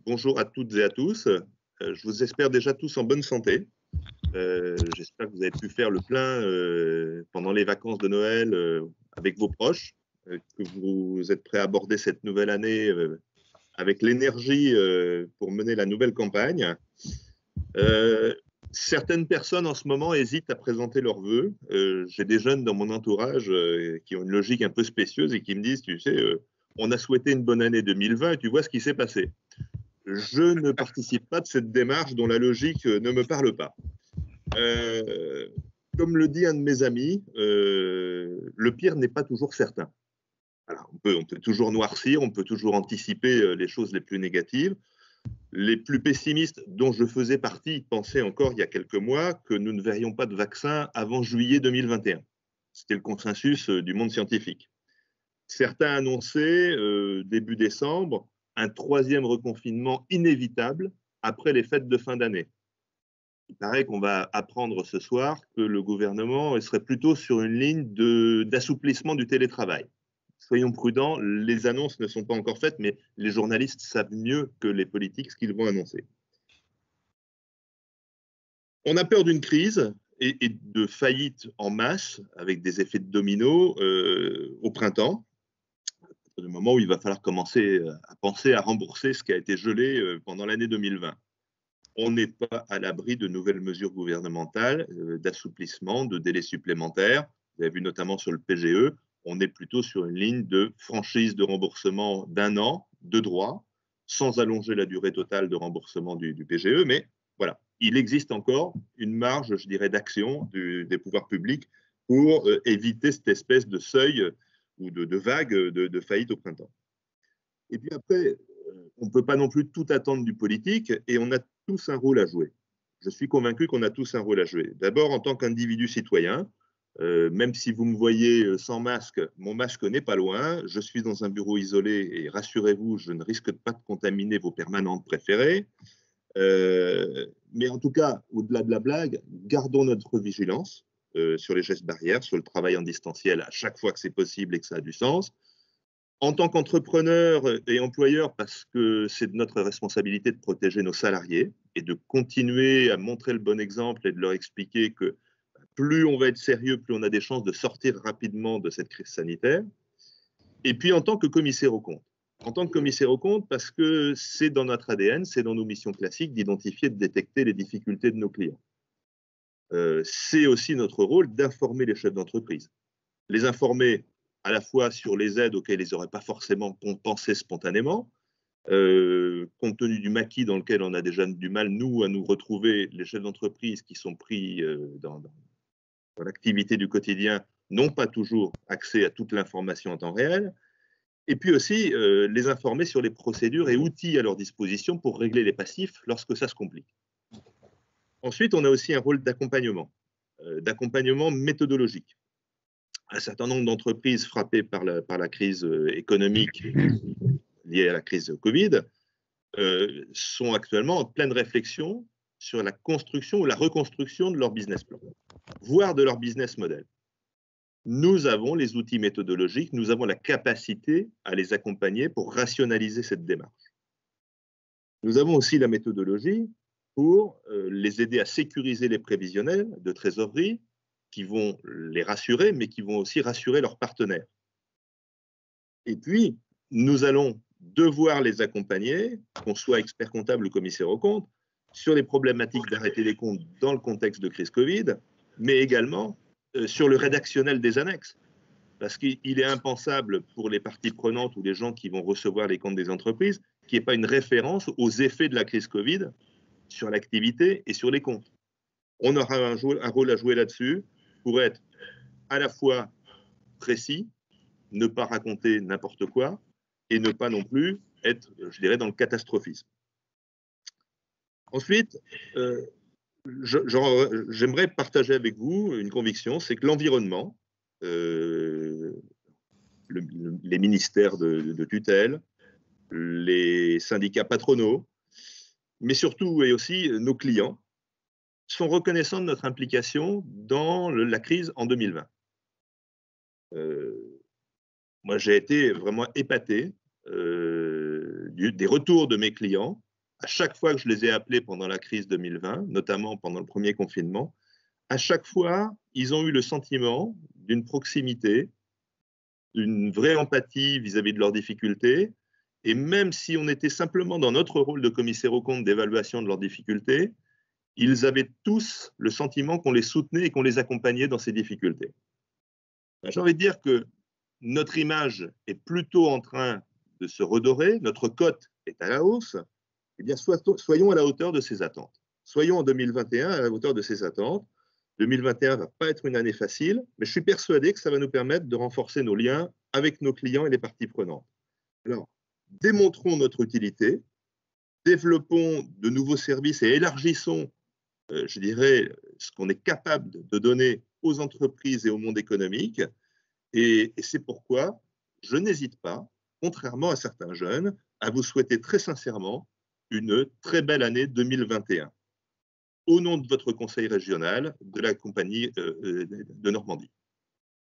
bonjour à toutes et à tous. Je vous espère déjà tous en bonne santé. J'espère que vous avez pu faire le plein pendant les vacances de Noël avec vos proches, que vous êtes prêts à aborder cette nouvelle année avec l'énergie pour mener la nouvelle campagne. Certaines personnes en ce moment hésitent à présenter leurs vœux. J'ai des jeunes dans mon entourage qui ont une logique un peu spécieuse et qui me disent, tu sais, on a souhaité une bonne année 2020 et tu vois ce qui s'est passé. Je ne participe pas de cette démarche dont la logique ne me parle pas. Comme le dit un de mes amis, le pire n'est pas toujours certain. Alors, on peut toujours noircir, on peut toujours anticiper les choses les plus négatives. Les plus pessimistes, dont je faisais partie, pensaient encore il y a quelques mois que nous ne verrions pas de vaccin avant juillet 2021. C'était le consensus du monde scientifique. Certains annonçaient, début décembre, un troisième reconfinement inévitable après les fêtes de fin d'année. Il paraît qu'on va apprendre ce soir que le gouvernement serait plutôt sur une ligne d'assouplissement du télétravail. Soyons prudents, les annonces ne sont pas encore faites, mais les journalistes savent mieux que les politiques ce qu'ils vont annoncer. On a peur d'une crise et de faillite en masse, avec des effets de domino au printemps, au moment où il va falloir commencer à penser à rembourser ce qui a été gelé pendant l'année 2020. On n'est pas à l'abri de nouvelles mesures gouvernementales, d'assouplissement, de délais supplémentaires. Vous avez vu notamment sur le PGE, on est plutôt sur une ligne de franchise de remboursement d'1 an de droit, sans allonger la durée totale de remboursement du PGE. Mais voilà, il existe encore une marge, je dirais, d'action des pouvoirs publics pour éviter cette espèce de seuil ou de vague de faillite au printemps. Et puis après, on ne peut pas non plus tout attendre du politique et on a tous un rôle à jouer. Je suis convaincu qu'on a tous un rôle à jouer. D'abord, en tant qu'individu citoyen, même si vous me voyez sans masque, mon masque n'est pas loin, je suis dans un bureau isolé et rassurez-vous, je ne risque pas de contaminer vos permanentes préférées. Mais en tout cas, au-delà de la blague, gardons notre vigilance sur les gestes barrières, sur le travail en distanciel à chaque fois que c'est possible et que ça a du sens. En tant qu'entrepreneur et employeur, parce que c'est de notre responsabilité de protéger nos salariés et de continuer à montrer le bon exemple et de leur expliquer que plus on va être sérieux, plus on a des chances de sortir rapidement de cette crise sanitaire. Et puis en tant que commissaire aux comptes. En tant que commissaire aux comptes, parce que c'est dans notre ADN, c'est dans nos missions classiques d'identifier, de détecter les difficultés de nos clients. C'est aussi notre rôle d'informer les chefs d'entreprise. Les informer à la fois sur les aides auxquelles ils n'auraient pas forcément pensé spontanément, compte tenu du maquis dans lequel on a déjà du mal, nous, à nous retrouver, les chefs d'entreprise qui sont pris dans l'activité du quotidien n'ont pas toujours accès à toute l'information en temps réel, et puis aussi les informer sur les procédures et outils à leur disposition pour régler les passifs lorsque ça se complique. Ensuite, on a aussi un rôle d'accompagnement méthodologique. Un certain nombre d'entreprises frappées par la crise économique liée à la crise Covid sont actuellement en pleine réflexion sur la construction ou la reconstruction de leur business plan, voire de leur business model. Nous avons les outils méthodologiques, nous avons la capacité à les accompagner pour rationaliser cette démarche. Nous avons aussi la méthodologie pour les aider à sécuriser les prévisionnels de trésorerie, qui vont les rassurer, mais qui vont aussi rassurer leurs partenaires. Et puis, nous allons devoir les accompagner, qu'on soit expert comptable ou commissaire aux comptes, sur les problématiques d'arrêter les comptes dans le contexte de crise Covid, mais également sur le rédactionnel des annexes. Parce qu'il est impensable pour les parties prenantes ou les gens qui vont recevoir les comptes des entreprises qu'il n'y ait pas une référence aux effets de la crise Covid sur l'activité et sur les comptes. On aura un rôle à jouer là-dessus pour être à la fois précis, ne pas raconter n'importe quoi et ne pas non plus être, je dirais, dans le catastrophisme. Ensuite, j'aimerais partager avec vous une conviction, c'est que l'environnement, les ministères de tutelle, les syndicats patronaux, mais surtout et aussi nos clients, sont reconnaissants de notre implication dans la crise en 2020. Moi, j'ai été vraiment épaté des retours de mes clients À chaque fois que je les ai appelés pendant la crise 2020, notamment pendant le premier confinement, à chaque fois, ils ont eu le sentiment d'une proximité, d'une vraie empathie vis-à-vis de leurs difficultés. Et même si on était simplement dans notre rôle de commissaire aux comptes d'évaluation de leurs difficultés, ils avaient tous le sentiment qu'on les soutenait et qu'on les accompagnait dans ces difficultés. J'ai envie de dire que notre image est plutôt en train de se redorer, notre cote est à la hausse. Eh bien, soyons à la hauteur de ces attentes. Soyons en 2021 à la hauteur de ces attentes. 2021 ne va pas être une année facile, mais je suis persuadé que ça va nous permettre de renforcer nos liens avec nos clients et les parties prenantes. Alors, démontrons notre utilité, développons de nouveaux services et élargissons, je dirais, ce qu'on est capable de donner aux entreprises et au monde économique. Et c'est pourquoi je n'hésite pas, contrairement à certains jeunes, à vous souhaiter très sincèrement une très belle année 2021. Au nom de votre conseil régional de la compagnie de Normandie.